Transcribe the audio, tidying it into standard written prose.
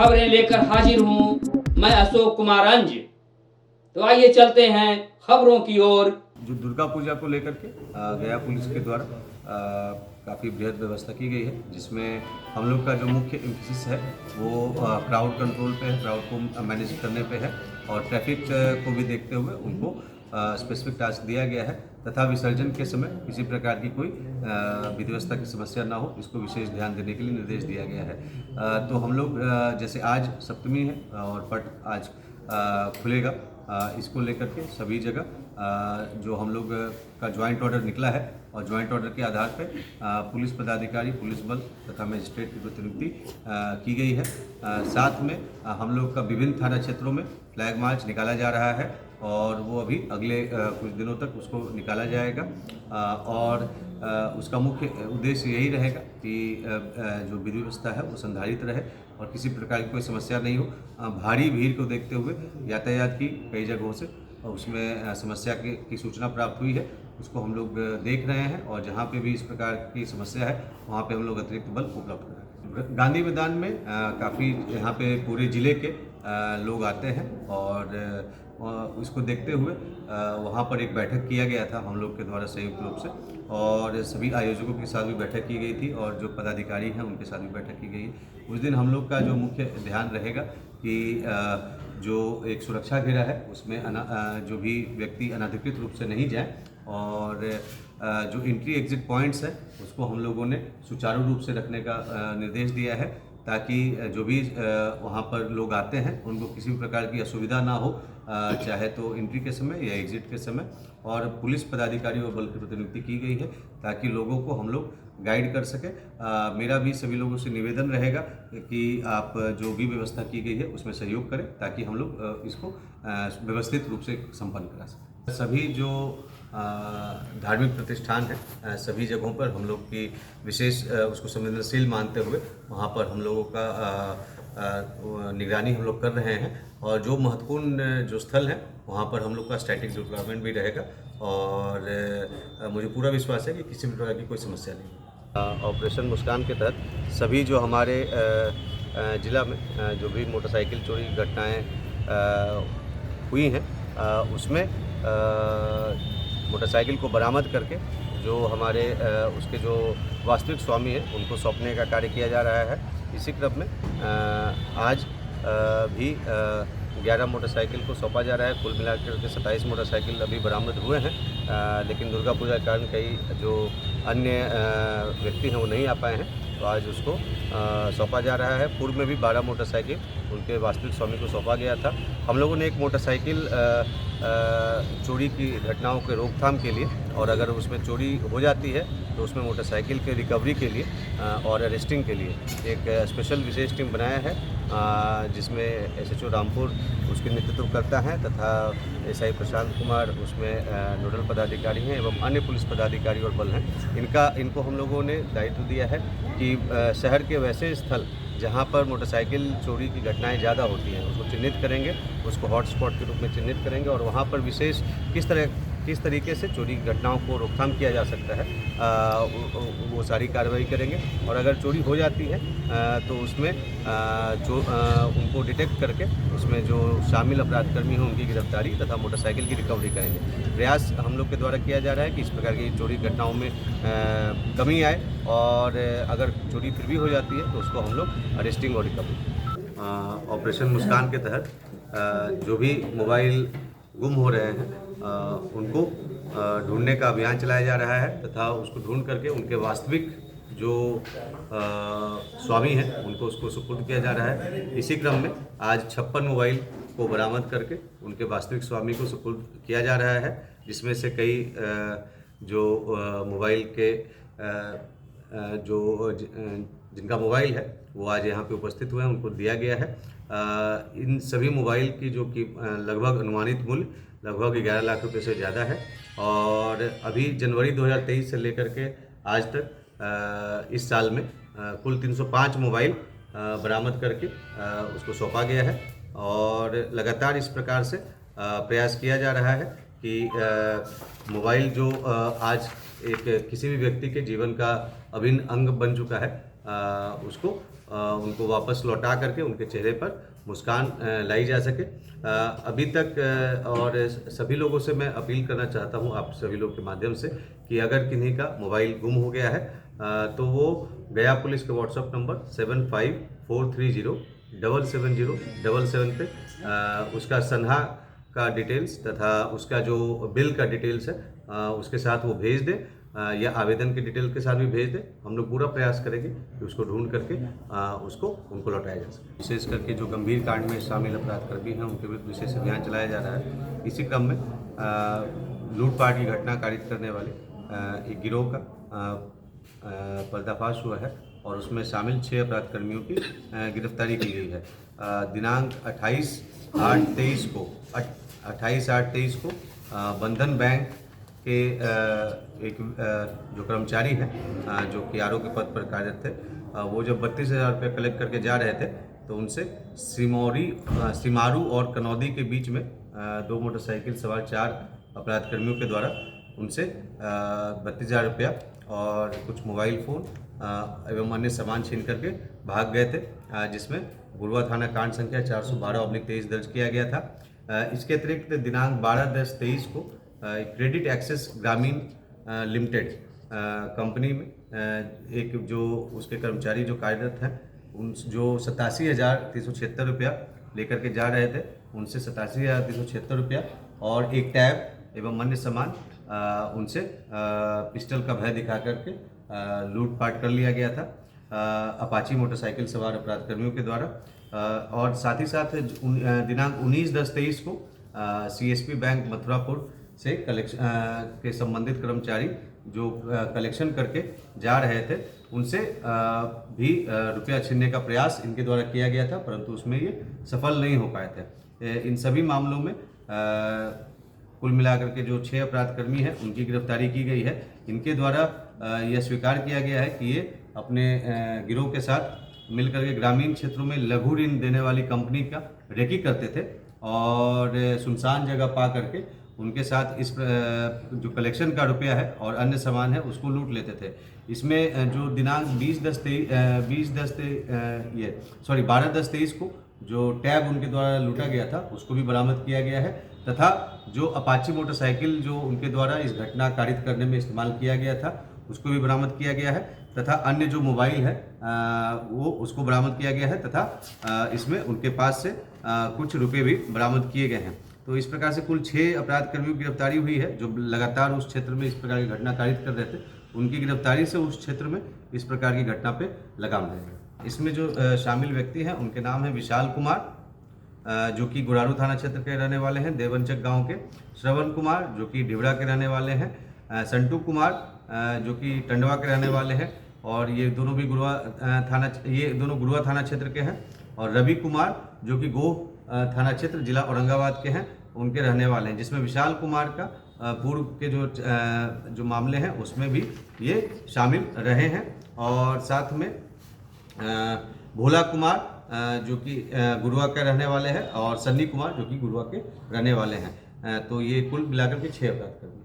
खबरें लेकर हाजिर हूं मैं अशोक कुमार अंज। तो आइए चलते हैं खबरों की ओर। जो दुर्गा पूजा को लेकर के गया पुलिस के द्वारा काफ़ी बृहद व्यवस्था की गई है, जिसमें हम लोग का जो मुख्य एम्फेसिस है वो क्राउड कंट्रोल पे है, क्राउड को मैनेज करने पे है और ट्रैफिक को भी देखते हुए उनको स्पेसिफिक टास्क दिया गया है तथा विसर्जन के समय किसी प्रकार की कोई विधि व्यवस्था की समस्या ना हो, इसको विशेष ध्यान देने के लिए निर्देश दिया गया है। तो हम लोग जैसे आज सप्तमी है और पट आज खुलेगा, इसको लेकर के सभी जगह जो हम लोग का ज्वाइंट ऑर्डर निकला है और ज्वाइंट ऑर्डर के आधार पर पुलिस पदाधिकारी, पुलिस बल तथा मजिस्ट्रेट की प्रतिनियुक्ति की गई है। साथ में हम लोग का विभिन्न थाना क्षेत्रों में फ्लैग मार्च निकाला जा रहा है और वो अभी अगले कुछ दिनों तक उसको निकाला जाएगा और उसका मुख्य उद्देश्य यही रहेगा कि जो विधि व्यवस्था है वो संधारित रहे और किसी प्रकार की कोई समस्या नहीं हो। भारी भीड़ को देखते हुए यातायात की कई जगहों से उसमें समस्या की सूचना प्राप्त हुई है, उसको हम लोग देख रहे हैं और जहाँ पे भी इस प्रकार की समस्या है वहाँ पे हम लोग अतिरिक्त बल उपलब्ध कर रहे हैं। गांधी मैदान में काफ़ी यहाँ पे पूरे ज़िले के लोग आते हैं और उसको देखते हुए वहाँ पर एक बैठक किया गया था हम लोग के द्वारा संयुक्त रूप से और सभी आयोजकों के साथ भी बैठक की गई थी और जो पदाधिकारी हैं उनके साथ भी बैठक की गई। उस दिन हम लोग का जो मुख्य ध्यान रहेगा कि जो एक सुरक्षा घेरा है उसमें जो भी व्यक्ति अनधिकृत रूप से नहीं जाए और जो एंट्री एग्जिट पॉइंट्स है उसको हम लोगों ने सुचारू रूप से रखने का निर्देश दिया है ताकि जो भी वहाँ पर लोग आते हैं उनको किसी भी प्रकार की असुविधा ना हो, चाहे तो एंट्री के समय या एग्जिट के समय। और पुलिस पदाधिकारी और बल की प्रतिनियुक्ति की गई है ताकि लोगों को हम लोग गाइड कर सके। मेरा भी सभी लोगों से निवेदन रहेगा कि आप जो भी व्यवस्था की गई है उसमें सहयोग करें ताकि हम लोग इसको व्यवस्थित रूप से संपन्न करा सकें। सभी जो धार्मिक प्रतिष्ठान है सभी जगहों पर हम लोग की विशेष उसको संवेदनशील मानते हुए वहाँ पर हम लोगों का निगरानी हम लोग कर रहे हैं और जो महत्वपूर्ण जो स्थल है वहाँ पर हम लोग का स्टैटिक डिप्लॉयमेंट भी रहेगा और मुझे पूरा विश्वास है कि किसी भी प्रकार की कोई समस्या नहीं। ऑपरेशन मुस्कान के तहत सभी जो हमारे ज़िला में जो भी मोटरसाइकिल चोरी की घटनाएँ हुई हैं उसमें मोटरसाइकिल को बरामद करके जो हमारे उसके जो वास्तविक स्वामी हैं उनको सौंपने का कार्य किया जा रहा है। इसी क्रम में आज भी 11 मोटरसाइकिल को सौंपा जा रहा है। कुल मिलाकर के 27 मोटरसाइकिल अभी बरामद हुए हैं, लेकिन दुर्गा पूजा के कारण कई जो अन्य व्यक्ति हैं वो नहीं आ पाए हैं, तो आज उसको सौंपा जा रहा है। पूर्व में भी 12 मोटरसाइकिल उनके वास्तविक स्वामी को सौंपा गया था। हम लोगों ने एक मोटरसाइकिल चोरी की घटनाओं के रोकथाम के लिए और अगर उसमें चोरी हो जाती है तो उसमें मोटरसाइकिल के रिकवरी के लिए और अरेस्टिंग के लिए एक स्पेशल विशेष टीम बनाया है, जिसमें एसएचओ रामपुर उसके नेतृत्व करता है तथा एसआई प्रशांत कुमार उसमें नोडल पदाधिकारी हैं एवं अन्य पुलिस पदाधिकारी और बल हैं। इनको हम लोगों ने दायित्व दिया है कि शहर के वैसे स्थल जहाँ पर मोटरसाइकिल चोरी की घटनाएं ज़्यादा होती हैं उसको चिन्हित करेंगे, उसको हॉटस्पॉट के रूप में चिन्हित करेंगे और वहाँ पर विशेष किस तरीके से चोरी की घटनाओं को रोकथाम किया जा सकता है वो सारी कार्रवाई करेंगे। और अगर चोरी हो जाती है तो उसमें उनको डिटेक्ट करके उसमें जो शामिल अपराधकर्मी हैं उनकी गिरफ्तारी तथा मोटरसाइकिल की रिकवरी करेंगे। प्रयास हम लोग के द्वारा किया जा रहा है कि इस प्रकार की चोरी घटनाओं में कमी आए और अगर चोरी फिर भी हो जाती है तो उसको हम लोग अरेस्टिंग और रिकवरी। ऑपरेशन मुस्कान के तहत जो भी मोबाइल गुम हो रहे हैं उनको ढूंढने का अभियान चलाया जा रहा है तथा उसको ढूंढ करके उनके वास्तविक जो स्वामी हैं उनको उसको सुपुर्द किया जा रहा है। इसी क्रम में आज 56 मोबाइल को बरामद करके उनके वास्तविक स्वामी को सुपुर्द किया जा रहा है, जिसमें से कई जो मोबाइल के जो जिनका मोबाइल है वो आज यहाँ पे उपस्थित हुए हैं, उनको दिया गया है। इन सभी मोबाइल की जो कि लगभग अनुमानित मूल्य लगभग 11 लाख रुपए से ज़्यादा है और अभी जनवरी 2023 से लेकर के आज तक इस साल में कुल 305 मोबाइल बरामद करके उसको सौंपा गया है और लगातार इस प्रकार से प्रयास किया जा रहा है कि मोबाइल जो आज एक किसी भी व्यक्ति के जीवन का अभिन्न अंग बन चुका है उसको उनको वापस लौटा करके उनके चेहरे पर मुस्कान लाई जा सके। अभी तक और सभी लोगों से मैं अपील करना चाहता हूं आप सभी लोग के माध्यम से कि अगर किन्हीं का मोबाइल गुम हो गया है तो वो गया पुलिस के व्हाट्सएप नंबर 7543077077 पे उसका सन्हा का डिटेल्स तथा उसका जो बिल का डिटेल्स है उसके साथ वो भेज दे या आवेदन के डिटेल के साथ भी भेज दे। हम लोग पूरा प्रयास करेंगे कि उसको ढूंढ करके उसको उनको लौटाया जा सके। विशेष करके जो गंभीर कांड में शामिल अपराधकर्मी हैं उनके विरुद्ध विशेष अभियान चलाया जा रहा है। इसी क्रम में लूटपाट की घटना कारित करने वाले एक गिरोह का पर्दाफाश हुआ है और उसमें शामिल 6 अपराधकर्मियों की गिरफ्तारी की गई है। दिनांक 28/8/23 को बंधन बैंक के एक जो कर्मचारी हैं जो कि आरओ के पद पर कार्यरत थे, वो जब 32,000 रुपये कलेक्ट करके जा रहे थे तो उनसे सिमारू और कनौदी के बीच में 2 मोटरसाइकिल सवार 4 अपराधकर्मियों के द्वारा उनसे 32,000 रुपया और कुछ मोबाइल फ़ोन एवं अन्य सामान छीन करके भाग गए थे, जिसमें गुरुआ थाना कांड संख्या 412/23 दर्ज किया गया था। इसके अतिरिक्त दिनांक 12/10/23 को क्रेडिट एक्सेस ग्रामीण लिमिटेड कंपनी में एक जो उसके कर्मचारी जो कार्यरत हैं उन जो 87,376 रुपया लेकर के जा रहे थे, उनसे 87,376 रुपया और एक टैब एवं अन्य सामान उनसे पिस्टल का भय दिखा करके लूटपाट कर लिया गया था अपाची मोटरसाइकिल सवार अपराधकर्मियों के द्वारा। और साथ ही साथ दिनांक 19/10/23 को CSP बैंक मथुरापुर से कलेक्शन के संबंधित कर्मचारी जो कलेक्शन करके जा रहे थे उनसे भी रुपया छीनने का प्रयास इनके द्वारा किया गया था, परंतु उसमें ये सफल नहीं हो पाए थे। इन सभी मामलों में कुल मिलाकर के जो 6 अपराधकर्मी हैं उनकी गिरफ्तारी की गई है। इनके द्वारा यह स्वीकार किया गया है कि ये अपने गिरोह के साथ मिलकर के ग्रामीण क्षेत्रों में लघु ऋण देने वाली कंपनी का रेकी करते थे और सुनसान जगह पा करके उनके साथ इस जो कलेक्शन का रुपया है और अन्य सामान है उसको लूट लेते थे। इसमें जो दिनांक 12/10/23 को जो टैब उनके द्वारा लूटा गया था उसको भी बरामद किया गया है तथा जो अपाची मोटरसाइकिल जो उनके द्वारा इस घटना कारित करने में इस्तेमाल किया गया था उसको भी बरामद किया गया है तथा अन्य जो मोबाइल है वो उसको बरामद किया गया है तथा इसमें उनके पास से कुछ रुपए भी बरामद किए गए हैं। तो इस प्रकार से कुल 6 अपराधकर्मियों की गिरफ्तारी हुई है जो लगातार उस क्षेत्र में इस प्रकार की घटना कारित कर रहे थे। उनकी गिरफ्तारी से उस क्षेत्र में इस प्रकार की घटना पे लगाम लगेगा। इसमें जो शामिल व्यक्ति हैं उनके नाम है विशाल कुमार जो कि गुरारू थाना क्षेत्र के रहने वाले हैं, देवनचक गांव के, श्रवण कुमार जो कि ढिबड़ा के रहने वाले हैं, संटू कुमार जो कि टंडवा के रहने वाले हैं और ये दोनों गुरुआ थाना क्षेत्र के हैं, और रवि कुमार जो कि गोह थाना क्षेत्र जिला औरंगाबाद के हैं, उनके रहने वाले हैं। जिसमें विशाल कुमार का पूर्व के जो मामले हैं उसमें भी ये शामिल रहे हैं और साथ में भोला कुमार जो कि गुरुआ के रहने वाले हैं और सन्नी कुमार जो कि गुरुआ के रहने वाले हैं। तो ये कुल मिलाकर के 6 अपराध कर दिए।